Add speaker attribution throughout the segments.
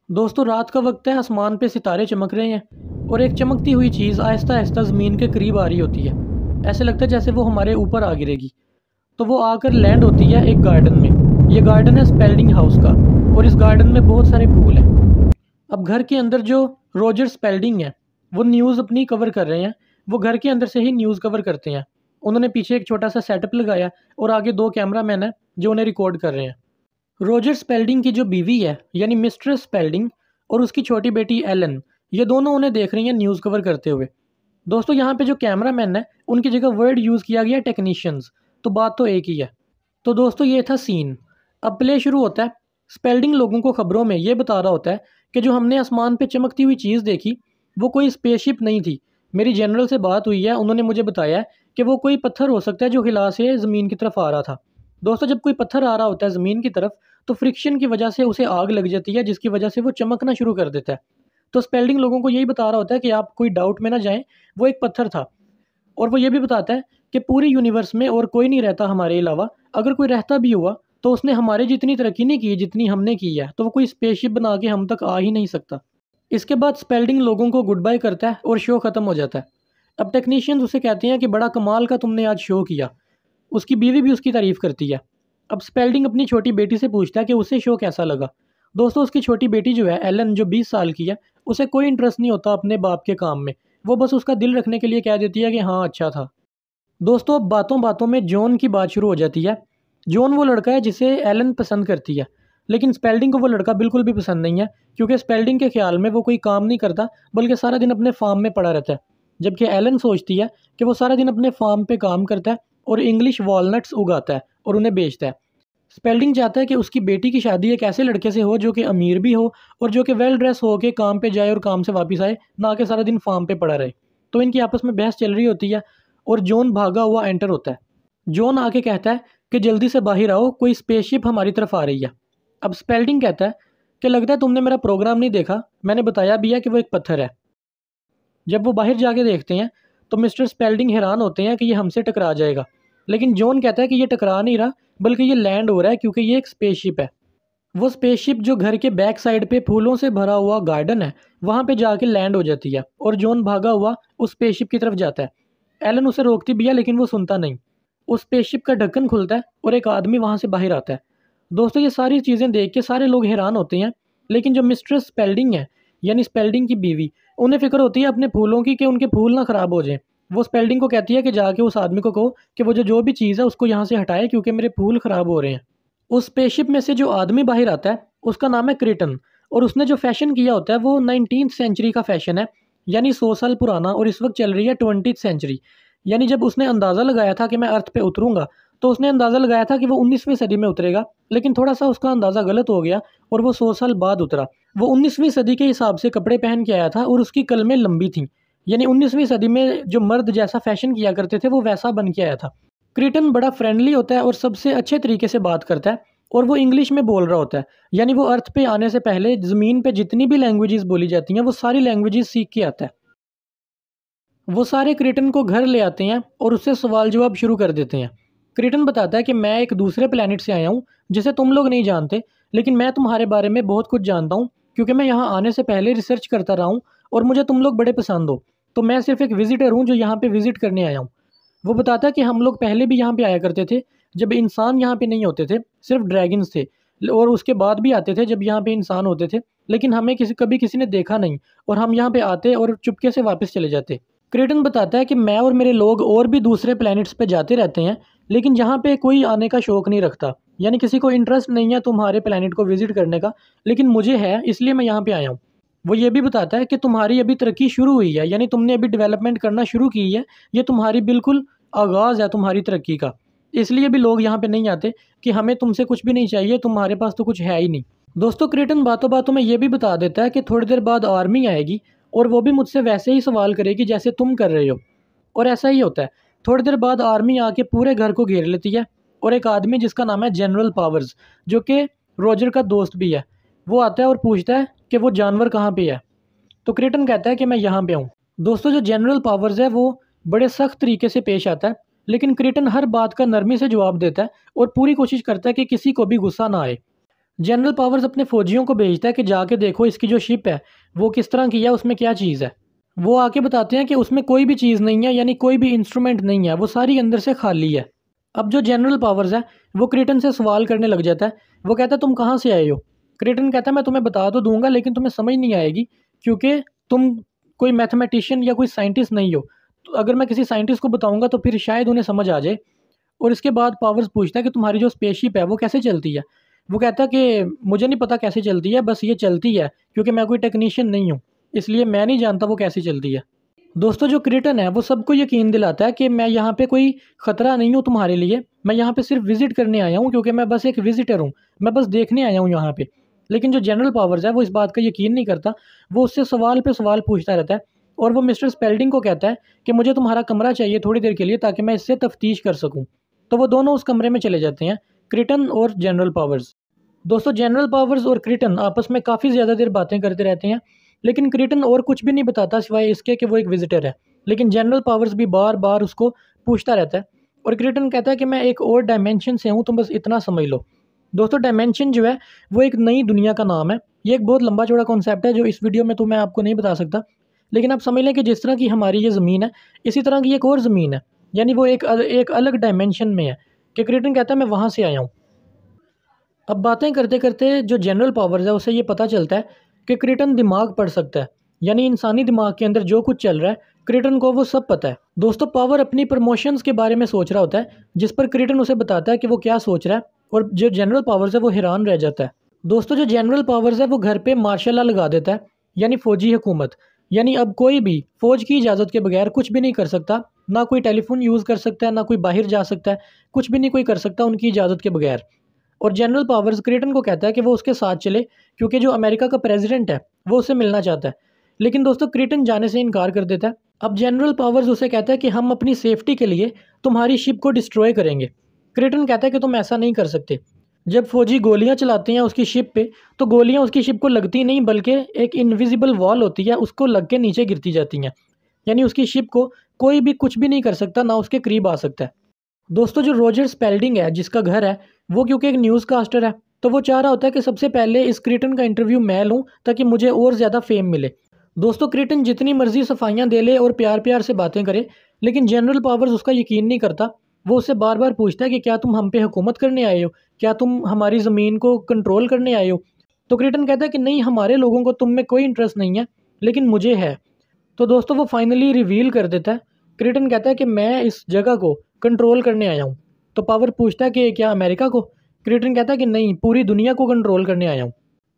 Speaker 1: दोस्तों रात का वक्त है, आसमान पे सितारे चमक रहे हैं और एक चमकती हुई चीज़ आहिस्ता आहिस्ता ज़मीन के करीब आ रही होती है। ऐसे लगता है जैसे वो हमारे ऊपर आ गिरेगी। तो वो आकर लैंड होती है एक गार्डन में। ये गार्डन है स्पेल्डिंग हाउस का और इस गार्डन में बहुत सारे फूल हैं। अब घर के अंदर जो रॉजर स्पेल्डिंग है वो न्यूज़ अपनी कवर कर रहे हैं। वो घर के अंदर से ही न्यूज़ कवर करते हैं। उन्होंने पीछे एक छोटा सा सेटअप लगाया और आगे दो कैमरामैन हैं जो उन्हें रिकॉर्ड कर रहे हैं। रॉजर स्पेल्डिंग की जो बीवी है यानी मिस्ट्रेस स्पेल्डिंग और उसकी छोटी बेटी एलन, ये दोनों उन्हें देख रही हैं न्यूज़ कवर करते हुए। दोस्तों यहाँ पे जो कैमरामैन है उनकी जगह वर्ड यूज़ किया गया टेक्नीशियंस, तो बात तो एक ही है। तो दोस्तों ये था सीन। अब प्ले शुरू होता है। स्पेल्डिंग लोगों को खबरों में ये बता रहा होता है कि जो हमने आसमान पे चमकती हुई चीज़ देखी वो कोई स्पेसशिप नहीं थी। मेरी जनरल से बात हुई है, उन्होंने मुझे बताया है कि वो कोई पत्थर हो सकता है जो हिला से ज़मीन की तरफ आ रहा था। दोस्तों जब कोई पत्थर आ रहा होता है ज़मीन की तरफ तो फ्रिक्शन की वजह से उसे आग लग जाती है, जिसकी वजह से वो चमकना शुरू कर देता है। तो स्पेल्डिंग लोगों को यही बता रहा होता है कि आप कोई डाउट में ना जाएं, वो एक पत्थर था। और वो ये भी बताता है कि पूरी यूनिवर्स में और कोई नहीं रहता हमारे अलावा। अगर कोई रहता भी हुआ तो उसने हमारे जितनी तरक्की नहीं की जितनी हमने की है, तो वो कोई स्पेसशिप बना के हम तक आ ही नहीं सकता। इसके बाद स्पेल्डिंग लोगों को गुड बाय करता है और शो ख़त्म हो जाता है। अब टेक्नीशियंस उसे कहते हैं कि बड़ा कमाल का तुमने आज शो किया। उसकी बीवी भी उसकी तारीफ़ करती है। अब स्पेल्डिंग अपनी छोटी बेटी से पूछता है कि उसे शो कैसा लगा। दोस्तों उसकी छोटी बेटी जो है एलन, जो 20 साल की है, उसे कोई इंटरेस्ट नहीं होता अपने बाप के काम में। वो बस उसका दिल रखने के लिए कह देती है कि हाँ अच्छा था। दोस्तों अब बातों बातों में जॉन की बात शुरू हो जाती है। जॉन वो लड़का है जिसे एलन पसंद करती है, लेकिन स्पेल्डिंग को वो लड़का बिल्कुल भी पसंद नहीं है, क्योंकि स्पेल्डिंग के ख्याल में वो कोई काम नहीं करता बल्कि सारा दिन अपने फार्म में पड़ा रहता है। जबकि एलन सोचती है कि वो सारा दिन अपने फार्म पे काम करता है और इंग्लिश वॉलनट्स उगाता है और उन्हें बेचता है। स्पेल्डिंग चाहता है कि उसकी बेटी की शादी एक ऐसे लड़के से हो जो कि अमीर भी हो और जो कि वेल ड्रेस हो के काम पे जाए और काम से वापस आए, ना कि सारा दिन फार्म पे पड़ा रहे। तो इनकी आपस में बहस चल रही होती है और जॉन भागा हुआ एंटर होता है। जॉन आके कहता है कि जल्दी से बाहर आओ, कोई स्पेसशिप हमारी तरफ आ रही है। अब स्पेल्डिंग कहता है कि लगता है तुमने मेरा प्रोग्राम नहीं देखा, मैंने बताया भी है कि वो एक पत्थर है। जब वो बाहर जाके देखते हैं तो मिस्टर स्पेल्डिंग हैरान होते हैं कि ये हमसे टकरा जाएगा, लेकिन जॉन कहता है कि ये टकरा नहीं रहा बल्कि ये लैंड हो रहा है, क्योंकि ये एक स्पेसशिप है। वो स्पेसशिप जो घर के बैक साइड पे फूलों से भरा हुआ गार्डन है वहाँ पे जाके लैंड हो जाती है और जॉन भागा हुआ उस स्पेसशिप की तरफ जाता है। एलन उसे रोकती भी है लेकिन वो सुनता नहीं। उस स्पेसशिप का ढक्कन खुलता है और एक आदमी वहाँ से बाहर आता है। दोस्तों ये सारी चीज़ें देख के सारे लोग हैरान होते हैं, लेकिन जो मिस्ट्रेस स्पेल्डिंग है यानी स्पेल्डिंग की बीवी, उन्हें फिक्र होती है अपने फूलों की कि उनके फूल ना ख़राब हो जाएं। वो स्पेल्डिंग को कहती है कि जाके उस आदमी को कहो कि वो जो भी चीज़ है उसको यहाँ से हटाए, क्योंकि मेरे फूल ख़राब हो रहे हैं। उस स्पेसशिप में से जो आदमी बाहर आता है उसका नाम है क्रिटन, और उसने जो फैशन किया होता है वो 19th सेंचुरी का फैशन है, यानी 100 साल पुराना, और इस वक्त चल रही है 20th सेंचुरी। यानी जब उसने अंदाज़ा लगाया था कि मैं अर्थ पे उतरूंगा तो उसने अंदाज़ा लगाया था कि वो 19वीं सदी में उतरेगा, लेकिन थोड़ा सा उसका अंदाज़ा गलत हो गया और वो 100 साल बाद उतरा। वो 19वीं सदी के हिसाब से कपड़े पहन के आया था और उसकी कलमें लंबी थीं, यानी 19वीं सदी में जो मर्द जैसा फैशन किया करते थे वो वैसा बन के आया था। क्रिटन बड़ा फ्रेंडली होता है और सबसे अच्छे तरीके से बात करता है, और वो इंग्लिश में बोल रहा होता है। यानी वो अर्थ पे आने से पहले ज़मीन पे जितनी भी लैंग्वेजेस बोली जाती हैं वो सारी लैंग्वेजेस सीख के आता है। वो सारे क्रिटन को घर ले आते हैं और उससे सवाल जवाब शुरू कर देते हैं। क्रिटन बताता है कि मैं एक दूसरे प्लेनेट से आया हूँ जिसे तुम लोग नहीं जानते, लेकिन मैं तुम्हारे बारे में बहुत कुछ जानता हूँ, क्योंकि मैं यहाँ आने से पहले रिसर्च करता रहा हूँ और मुझे तुम लोग बड़े पसंद हो। तो मैं सिर्फ एक विजिटर हूँ जो यहाँ पे विजिट करने आया हूँ। वो बताता है कि हम लोग पहले भी यहाँ पे आया करते थे जब इंसान यहाँ पे नहीं होते थे, सिर्फ ड्रैगन्स थे, और उसके बाद भी आते थे जब यहाँ पे इंसान होते थे, लेकिन हमें किसी ने देखा नहीं और हम यहाँ पे आते और चुपके से वापस चले जाते। क्रेटन बताता है कि मैं और मेरे लोग और भी दूसरे प्लैनेट्स पे जाते रहते हैं, लेकिन यहाँ पे कोई आने का शौक नहीं रखता, यानी किसी को इंटरेस्ट नहीं है तुम्हारे प्लैनेट को विजिट करने का, लेकिन मुझे है, इसलिए मैं यहाँ पे आया हूँ। वो ये भी बताता है कि तुम्हारी अभी तरक्की शुरू हुई है, यानी तुमने अभी डेवलपमेंट करना शुरू की है, ये तुम्हारी बिल्कुल आगाज़ है तुम्हारी तरक्की का, इसलिए भी लोग यहाँ पे नहीं आते कि हमें तुमसे कुछ भी नहीं चाहिए, तुम्हारे पास तो कुछ है ही नहीं। दोस्तों क्रेटन बातों बातों में ये भी बता देता है कि थोड़ी देर बाद आर्मी आएगी और वो भी मुझसे वैसे ही सवाल करेगी जैसे तुम कर रहे हो, और ऐसा ही होता है। थोड़ी देर बाद आर्मी आके पूरे घर को घेर लेती है और एक आदमी जिसका नाम है जनरल पावर्स, जो कि रॉजर का दोस्त भी है, वो आता है और पूछता है कि वो जानवर कहाँ पे है। तो क्रेटन कहता है कि मैं यहाँ पे हूँ। दोस्तों जो जनरल पावर्स है वो बड़े सख्त तरीके से पेश आता है, लेकिन क्रेटन हर बात का नरमी से जवाब देता है और पूरी कोशिश करता है कि किसी को भी गुस्सा ना आए। जनरल पावर्स अपने फौजियों को भेजता है कि जाके देखो इसकी जो शिप है वो किस तरह की है, उसमें क्या चीज़ है। वो आके बताते हैं कि उसमें कोई भी चीज़ नहीं है, यानी कोई भी इंस्ट्रूमेंट नहीं है, वो सारी अंदर से खाली है। अब जो जनरल पावर्स है वो क्रिटन से सवाल करने लग जाता है। वो कहता है तुम कहाँ से आए हो। क्रिटन कहता है मैं तुम्हें बता तो दूंगा लेकिन तुम्हें समझ नहीं आएगी, क्योंकि तुम कोई मैथमेटिशियन या कोई साइंटिस्ट नहीं हो। तो अगर मैं किसी साइंटिस्ट को बताऊंगा तो फिर शायद उन्हें समझ आ जाए। और इसके बाद पावर्स पूछता है कि तुम्हारी जो स्पेसशिप है वो कैसे चलती है। वो कहता है कि मुझे नहीं पता कैसे चलती है, बस ये चलती है क्योंकि मैं कोई टेक्नीशियन नहीं हूँ, इसलिए मैं नहीं जानता वो कैसे चलती है। दोस्तों जो क्रिटन है वो सबको यकीन दिलाता है कि मैं यहाँ पे कोई ख़तरा नहीं हूँ तुम्हारे लिए, मैं यहाँ पे सिर्फ विजिट करने आया हूँ, क्योंकि मैं बस एक विजिटर हूँ, मैं बस देखने आया हूँ यहाँ पे। लेकिन जो जनरल पावर्स है वो इस बात का यकीन नहीं करता। वो उससे सवाल पे सवाल पूछता रहता है और वो मिस्टर स्पेल्डिंग को कहता है कि मुझे तुम्हारा कमरा चाहिए थोड़ी देर के लिए ताकि मैं इससे तफ्तीश कर सकूँ। तो वो दोनों उस कमरे में चले जाते हैं, क्रिटन और जनरल पावर्स। दोस्तों जनरल पावर्स और क्रिटन आपस में काफ़ी ज़्यादा देर बातें करते रहते हैं, लेकिन क्रिटन और कुछ भी नहीं बताता सिवाय इसके कि वो एक विजिटर है। लेकिन जनरल पावर्स भी बार बार उसको पूछता रहता है और क्रिटन कहता है कि मैं एक और डायमेंशन से हूँ, तुम बस इतना समझ लो। दोस्तों डायमेंशन जो है वो एक नई दुनिया का नाम है। ये एक बहुत लंबा चौड़ा कॉन्सेप्ट है जो इस वीडियो में तो मैं आपको नहीं बता सकता। लेकिन आप समझ लें कि जिस तरह की हमारी ये ज़मीन है इसी तरह की एक और ज़मीन है, यानी वो एक अलग डायमेंशन में है। कि क्रिटन कहता है मैं वहाँ से आया हूँ। अब बातें करते करते जो जनरल पावर्स है उसे ये पता चलता है कि क्रिटन दिमाग पढ़ सकता है, यानी इंसानी दिमाग के अंदर जो कुछ चल रहा है क्रिटन को वो सब पता है। दोस्तों पावर अपनी प्रमोशंस के बारे में सोच रहा होता है, जिस पर क्रिटन उसे बताता है कि वो क्या सोच रहा है, और जो जनरल पावर्स है वो हैरान रह जाता है। दोस्तों जो जनरल पावर्स है वो घर पे मार्शल लॉ लगा देता है, यानी फ़ौजी हुकूमत। यानी अब कोई भी फ़ौज की इजाज़त के बगैर कुछ भी नहीं कर सकता, ना कोई टेलीफोन यूज़ कर सकता है, ना कोई बाहर जा सकता है, कुछ भी नहीं कोई कर सकता उनकी इजाज़त के बगैर। और जनरल पावर्स क्रिटन को कहता है कि वो उसके साथ चले, क्योंकि जो अमेरिका का प्रेसिडेंट है वो उससे मिलना चाहता है। लेकिन दोस्तों क्रिटन जाने से इनकार कर देता है। अब जनरल पावर्स उसे कहता है कि हम अपनी सेफ्टी के लिए तुम्हारी शिप को डिस्ट्रॉय करेंगे। क्रिटन कहता है कि तुम ऐसा नहीं कर सकते। जब फौजी गोलियां चलाते हैं उसकी शिप पे, तो गोलियां उसकी शिप को लगती नहीं, बल्कि एक इनविजिबल वॉल होती है उसको लग के नीचे गिरती जाती हैं। यानी उसकी शिप को कोई भी कुछ भी नहीं कर सकता, ना उसके करीब आ सकता है। दोस्तों जो रोजर स्पेल्डिंग है जिसका घर है, वो क्योंकि एक न्यूज़ कास्टर है, तो वो चाह रहा होता है कि सबसे पहले इस क्रिटन का इंटरव्यू मैं लूँ ताकि मुझे और ज़्यादा फेम मिले। दोस्तों क्रिटन जितनी मर्जी सफाइयाँ दे ले और प्यार प्यार से बातें करे, लेकिन जनरल पावर्स उसका यकीन नहीं करता। वो उससे बार बार पूछता है कि क्या तुम हम पे हुकूमत करने आए हो, क्या तुम हमारी ज़मीन को कंट्रोल करने आए हो। तो क्रिटन कहता है कि नहीं, हमारे लोगों को तुम में कोई इंटरेस्ट नहीं है, लेकिन मुझे है। तो दोस्तों वो फाइनली रिवील कर देता है। क्रिटन कहता है कि मैं इस जगह को कंट्रोल करने आया हूँ। तो पावर पूछता है कि क्या अमेरिका को। क्रिटन कहता है कि नहीं, पूरी दुनिया को कंट्रोल करने आया हूँ।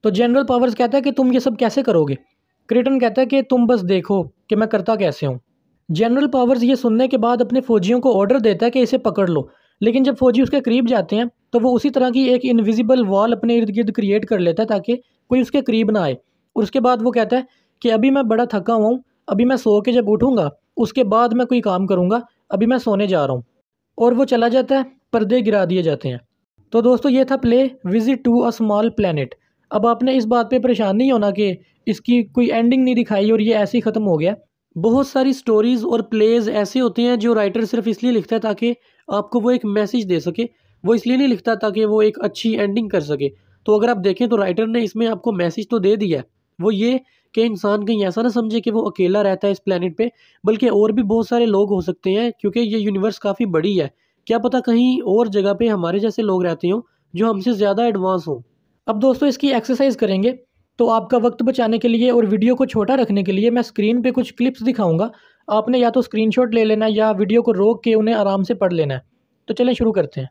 Speaker 1: तो जनरल पावर्स कहता है कि तुम ये सब कैसे करोगे। क्रिटन कहता है कि तुम बस देखो कि मैं करता कैसे हूँ। जनरल पावर्स ये सुनने के बाद अपने फौजियों को ऑर्डर देता है कि इसे पकड़ लो। लेकिन जब फौजी उसके करीब जाते हैं तो वो उसी तरह की एक इनविजिबल वॉल अपने इर्द गिर्द क्रिएट कर लेता है ताकि कोई उसके करीब ना आए। और उसके बाद वो कहता है कि अभी मैं बड़ा थका हुआ हूँ, अभी मैं सो के जब उठूँगा उसके बाद मैं कोई काम करूँगा, अभी मैं सोने जा रहा हूँ। और वो चला जाता है, पर्दे गिरा दिए जाते हैं। तो दोस्तों ये था play visit to a small planet. अब आपने इस बात पे परेशान नहीं होना कि इसकी कोई एंडिंग नहीं दिखाई और ये ऐसे ही ख़त्म हो गया। बहुत सारी स्टोरीज़ और प्लेज़ ऐसे होते हैं जो राइटर सिर्फ इसलिए लिखता है ताकि आपको वो एक मैसेज दे सके। वो इसलिए नहीं लिखता ताकि वो एक अच्छी एंडिंग कर सके। तो अगर आप देखें तो राइटर ने इसमें आपको मैसेज तो दे दिया है। वो ये कि इंसान कहीं ऐसा ना समझे कि वो अकेला रहता है इस प्लेनेट पे, बल्कि और भी बहुत सारे लोग हो सकते हैं, क्योंकि ये यूनिवर्स काफ़ी बड़ी है। क्या पता कहीं और जगह पे हमारे जैसे लोग रहते हों जो हमसे ज़्यादा एडवांस हों। अब दोस्तों इसकी एक्सरसाइज करेंगे। तो आपका वक्त बचाने के लिए और वीडियो को छोटा रखने के लिए मैं स्क्रीन पे कुछ क्लिप्स दिखाऊंगा। आपने या तो स्क्रीनशॉट ले लेना या वीडियो को रोक के उन्हें आराम से पढ़ लेना है। तो चलें शुरू करते हैं।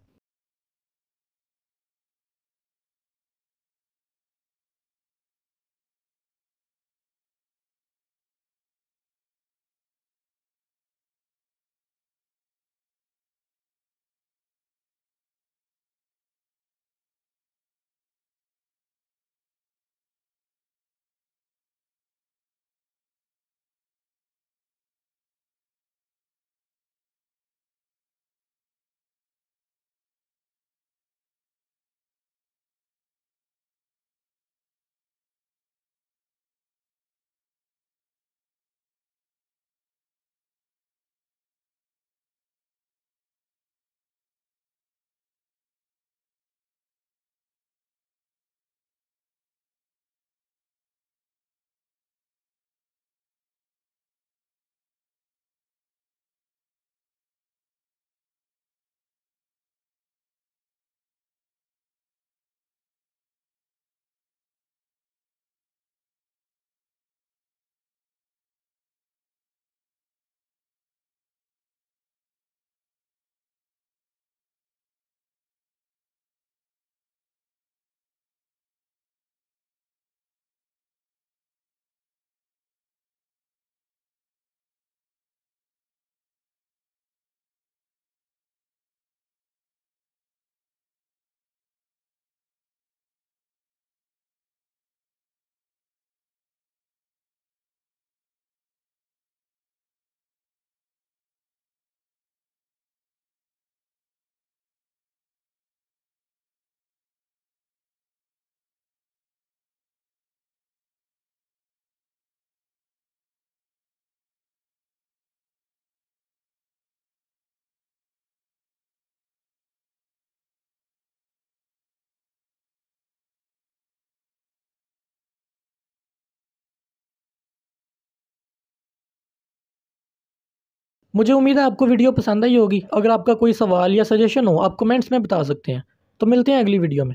Speaker 1: मुझे उम्मीद है आपको वीडियो पसंद आई होगी। अगर आपका कोई सवाल या सजेशन हो आप कमेंट्स में बता सकते हैं। तो मिलते हैं अगली वीडियो में।